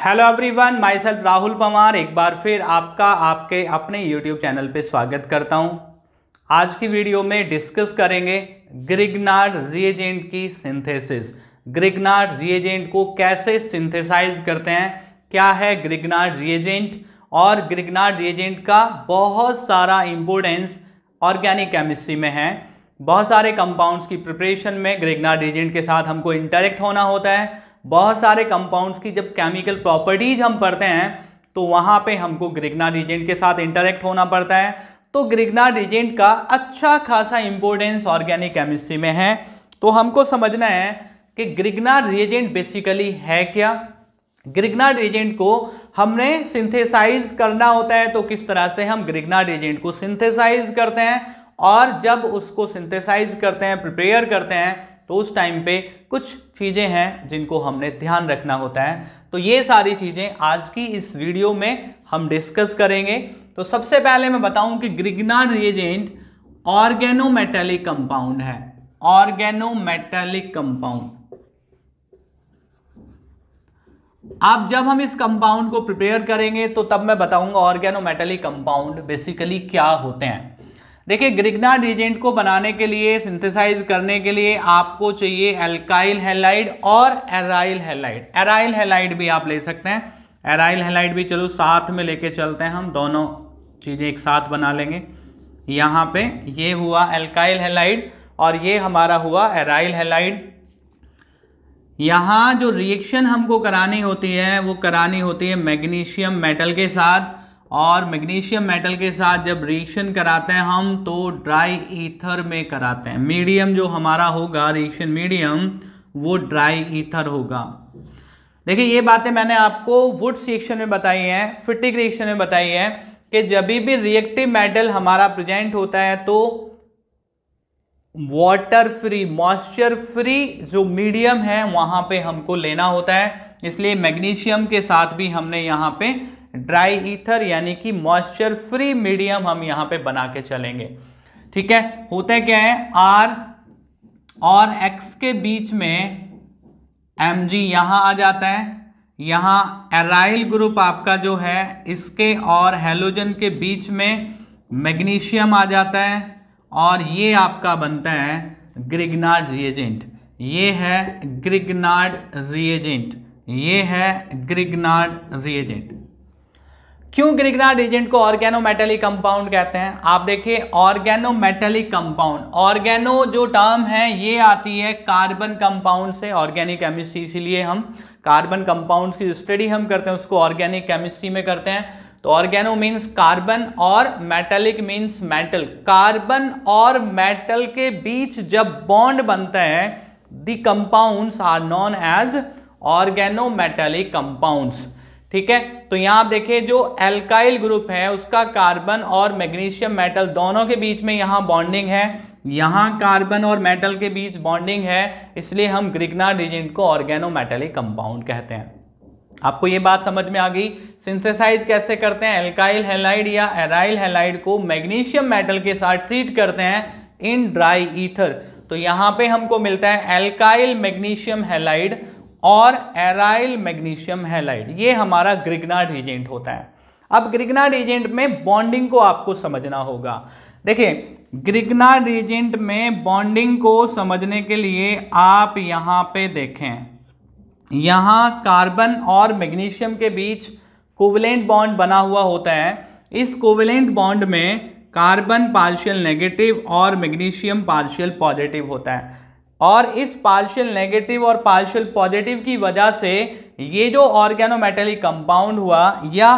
Hello everyone, my self Rahul Pawar एक बार फिर आपका आपके अपने यूट्यूब चैनल पे स्वागत करता हूं। आज की वीडियो में डिस्कस करेंगे ग्रिग्नार्ड रिएजेंट की सिंथेसिस। ग्रिग्नार्ड रिएजेंट को कैसे सिंथेसाइज करते हैं, क्या है ग्रिग्नार्ड रिएजेंट, और ग्रिग्नार्ड रिएजेंट का बहुत सारा इंपोर्टेंस ऑर्गेनिक केमिस्ट्री में है। बहुत सारे कंपाउंड्स की प्रिपरेशन में ग्रिग्नार्ड रिएजेंट के साथ हमको इंटरेक्ट होना होता है। बहुत सारे कंपाउंड्स की जब केमिकल प्रॉपर्टीज हम पढ़ते हैं तो वहां पे हमको ग्रिग्नार्ड रिएजेंट के साथ इंटरेक्ट होना पड़ता है। तो ग्रिग्नार्ड रिएजेंट का अच्छा खासा इंपॉर्टेंस ऑर्गेनिक केमिस्ट्री में है। तो हमको समझना है कि ग्रिग्नार्ड रिएजेंट बेसिकली है क्या, ग्रिग्नार्ड रिएजेंट को हमने सिंथेसाइज करना होता है तो किस तरह से हम ग्रिग्नार्ड रिएजेंट को सिंथेसाइज करते हैं, और जब उसको सिंथेसाइज करते हैं, प्रिपेयर करते हैं, तो उस टाइम पे कुछ चीज़ें हैं जिनको हमने ध्यान रखना होता है। तो ये सारी चीज़ें आज की इस वीडियो में हम डिस्कस करेंगे। तो सबसे पहले मैं बताऊं कि ग्रिग्नार्ड रिएजेंट ऑर्गेनोमेटेलिक कंपाउंड है। ऑर्गेनोमेटेलिक कंपाउंड, अब जब हम इस कंपाउंड को प्रिपेयर करेंगे तो तब मैं बताऊंगा ऑर्गेनोमेटेलिक कंपाउंड बेसिकली क्या होते हैं। देखिए, ग्रिग्नार्ड रिएजेंट को बनाने के लिए, सिंथेसाइज करने के लिए आपको चाहिए एल्काइल हैलाइड और एराइल हैलाइड। एराइल हैलाइड भी आप ले सकते हैं, एराइल हैलाइड भी चलो साथ में लेके चलते हैं, हम दोनों चीज़ें एक साथ बना लेंगे। यहाँ पे ये हुआ एल्काइल हैलाइड और ये हमारा हुआ एराइल हैलाइड। यहाँ जो रिएक्शन हमको करानी होती है वो करानी होती है मैग्नीशियम मेटल के साथ, और मैग्नीशियम मेटल के साथ जब रिएक्शन कराते हैं हम तो ड्राई ईथर में कराते हैं। मीडियम जो हमारा होगा, रिएक्शन मीडियम, वो ड्राई ईथर होगा। देखिए, ये बातें मैंने आपको वुड्स रिएक्शन में बताई हैं, फिटिक रिएक्शन में बताई है कि जब भी रिएक्टिव मेटल हमारा प्रेजेंट होता है तो वाटर फ्री, मॉइस्चर फ्री जो मीडियम है वहां पे हमको लेना होता है। इसलिए मैग्नीशियम के साथ भी हमने यहाँ पे ड्राई ईथर यानी कि मॉइस्चर फ्री मीडियम हम यहाँ पे बना के चलेंगे। ठीक है, होता क्या है, R और X के बीच में Mg यहाँ आ जाता है। यहाँ एराइल ग्रुप आपका जो है, इसके और हैलोजन के बीच में मैग्नीशियम आ जाता है और ये आपका बनता है ग्रिग्नार्ड रिएजेंट। ये है ग्रिग्नार्ड रिएजेंट, ये है ग्रिग्नार्ड रिएजेंट। क्यों ग्रिग्नार्ड रिएजेंट को ऑर्गेनोमेटेलिक कंपाउंड कहते हैं? आप देखिए, ऑर्गेनोमेटेलिक कंपाउंड, ऑर्गेनो जो टर्म है ये आती है कार्बन कंपाउंड से, ऑर्गेनिक केमिस्ट्री, इसीलिए हम कार्बन कंपाउंड्स की स्टडी हम करते हैं उसको ऑर्गेनिक केमिस्ट्री में करते हैं। तो ऑर्गेनो मीन्स कार्बन और मेटेलिक मीन्स मेटल। कार्बन और मेटल के बीच जब बॉन्ड बनता है, the compounds are known as organometallic compounds. ठीक है, तो यहां आप देखिए जो एल्काइल ग्रुप है उसका कार्बन और मैग्नीशियम मेटल दोनों के बीच में यहां बॉन्डिंग है, यहां कार्बन और मेटल के बीच बॉन्डिंग है, इसलिए हम ग्रिग्नार्ड रिएजेंट को ऑर्गेनोमेटेलिक कंपाउंड कहते हैं। आपको ये बात समझ में आ गई? सिंथेसाइज कैसे करते हैं? एल्काइल हैलाइड या एराइल हैलाइड को मैग्नीशियम मेटल के साथ ट्रीट करते हैं इन ड्राई ईथर। तो यहां पे हमको मिलता है एल्काइल मैग्नीशियम हैलाइड और एराइल मैग्नीशियम हैलाइड, ये हमारा ग्रिग्नार्ड रिएजेंट होता है। अब ग्रिग्नार्ड रिएजेंट में बॉन्डिंग को आपको समझना होगा। देखिए, ग्रिग्नार्ड रिएजेंट में बॉन्डिंग को समझने के लिए आप यहाँ पे देखें, यहाँ कार्बन और मैग्नीशियम के बीच कोवेलेंट बॉन्ड बना हुआ होता है। इस कोवेलेंट बॉन्ड में कार्बन पार्शियल नेगेटिव और मैग्नीशियम पार्शियल पॉजिटिव होता है, और इस पार्शियल नेगेटिव और पार्शियल पॉजिटिव की वजह से ये जो ऑर्गेनोमेटेलिक कंपाउंड हुआ या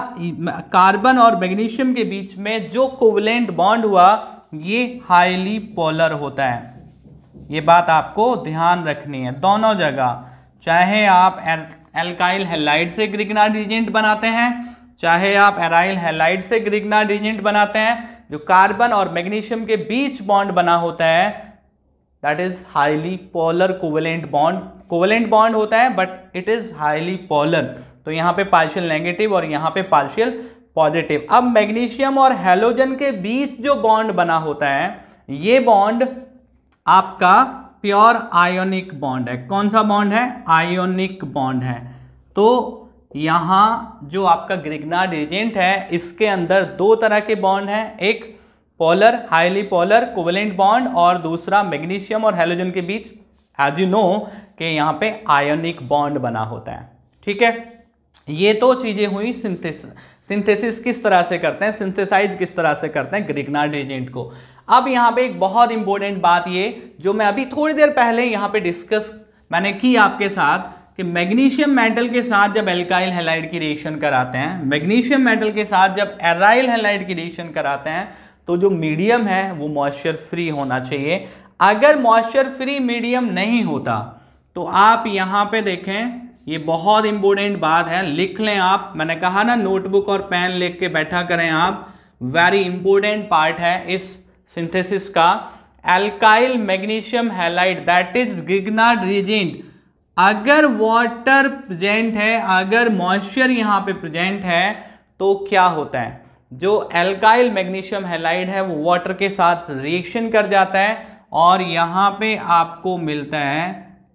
कार्बन और मैग्नीशियम के बीच में जो कोवेलेंट बॉन्ड हुआ, ये हाईली पोलर होता है। ये बात आपको ध्यान रखनी है दोनों जगह, चाहे आप एल्काइल हैलाइड से ग्रिग्नार्ड रिएजेंट बनाते हैं, चाहे आप एराइल हैलाइड से ग्रिग्नार्ड रिएजेंट बनाते हैं, जो कार्बन और मैग्नीशियम के बीच बॉन्ड बना होता है that is highly polar covalent bond. Covalent bond होता है but it is highly polar. तो यहाँ पे पार्शियल नेगेटिव और यहाँ पे पार्शियल पॉजिटिव। अब मैग्नीशियम और हैलोजन के बीच जो बॉन्ड बना होता है, ये बॉन्ड आपका प्योर आयोनिक बॉन्ड है। कौन सा बॉन्ड है? आयोनिक बॉन्ड है। तो यहाँ जो आपका ग्रिग्नार्ड रिएजेंट है इसके अंदर दो तरह के बॉन्ड हैं, एक polar highly polar covalent bond और दूसरा मैग्नीशियम और हैलोजन के बीच एज यू नो कि यहाँ पे आयनिक बॉन्ड बना होता है। ठीक है, ये तो चीजें हुई सिंथेसिस किस तरह से करते हैं, सिंथेसाइज किस तरह से करते हैं ग्रिग्नार्ड रिएजेंट को। अब यहाँ पे एक बहुत इंपॉर्टेंट बात ये जो मैं अभी थोड़ी देर पहले यहाँ पे डिस्कस मैंने की आपके साथ कि मैग्नीशियम मेटल के साथ जब एल्काइल हैलाइड की रिएक्शन कराते हैं, मैग्नीशियम मेटल के साथ जब एराइल हैलाइड की रिएक्शन कराते हैं तो जो मीडियम है वो मॉइस्चर फ्री होना चाहिए। अगर मॉइस्चर फ्री मीडियम नहीं होता तो आप यहाँ पे देखें, ये बहुत इंपॉर्टेंट बात है, लिख लें आप। मैंने कहा ना नोटबुक और पेन लेके के बैठा करें आप, वेरी इंपॉर्टेंट पार्ट है इस सिंथेसिस का। Alkyl magnesium halide that is Grignard reagent, अगर वाटर प्रेजेंट है, अगर मॉइस्चर यहाँ पे प्रेजेंट है तो क्या होता है, जो एल्काइल मैग्नीशियम हैलाइड है वो वाटर के साथ रिएक्शन कर जाता है और यहाँ पे आपको मिलता है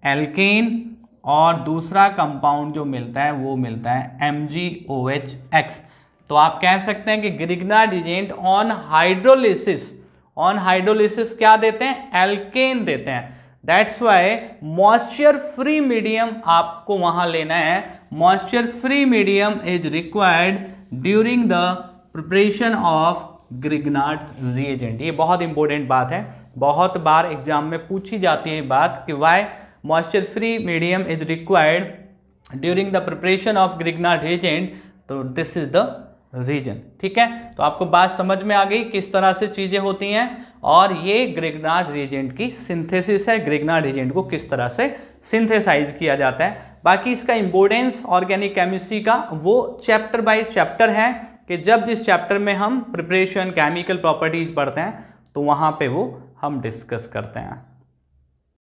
एल्केन और दूसरा कंपाउंड जो मिलता है वो मिलता है MgOH। तो आप कह सकते हैं कि ग्रिग्नार्ड रिएजेंट ऑन हाइड्रोलिसिस क्या देते हैं, एल्केन देते हैं। That's why moisture free medium आपको वहां लेना है, moisture free medium is required during the preparation of Grignard reagent. ये बहुत इंपॉर्टेंट बात है, बहुत बार एग्जाम में पूछी जाती है बात कि why moisture free medium is required during the preparation of Grignard reagent, तो दिस इज द रीजन। ठीक है, तो आपको बात समझ में आ गई किस तरह से चीजें होती हैं और ये ग्रिग्नार्ड रिएजेंट की सिंथेसिस है, ग्रिग्नार्ड रिएजेंट को किस तरह से सिंथेसाइज किया जाता है। बाकी इसका इंपॉर्टेंस ऑर्गेनिक केमिस्ट्री का वो चैप्टर बाय चैप्टर है कि जब जिस चैप्टर में हम प्रिपरेशन केमिकल प्रॉपर्टीज पढ़ते हैं तो वहाँ पे वो हम डिस्कस करते हैं।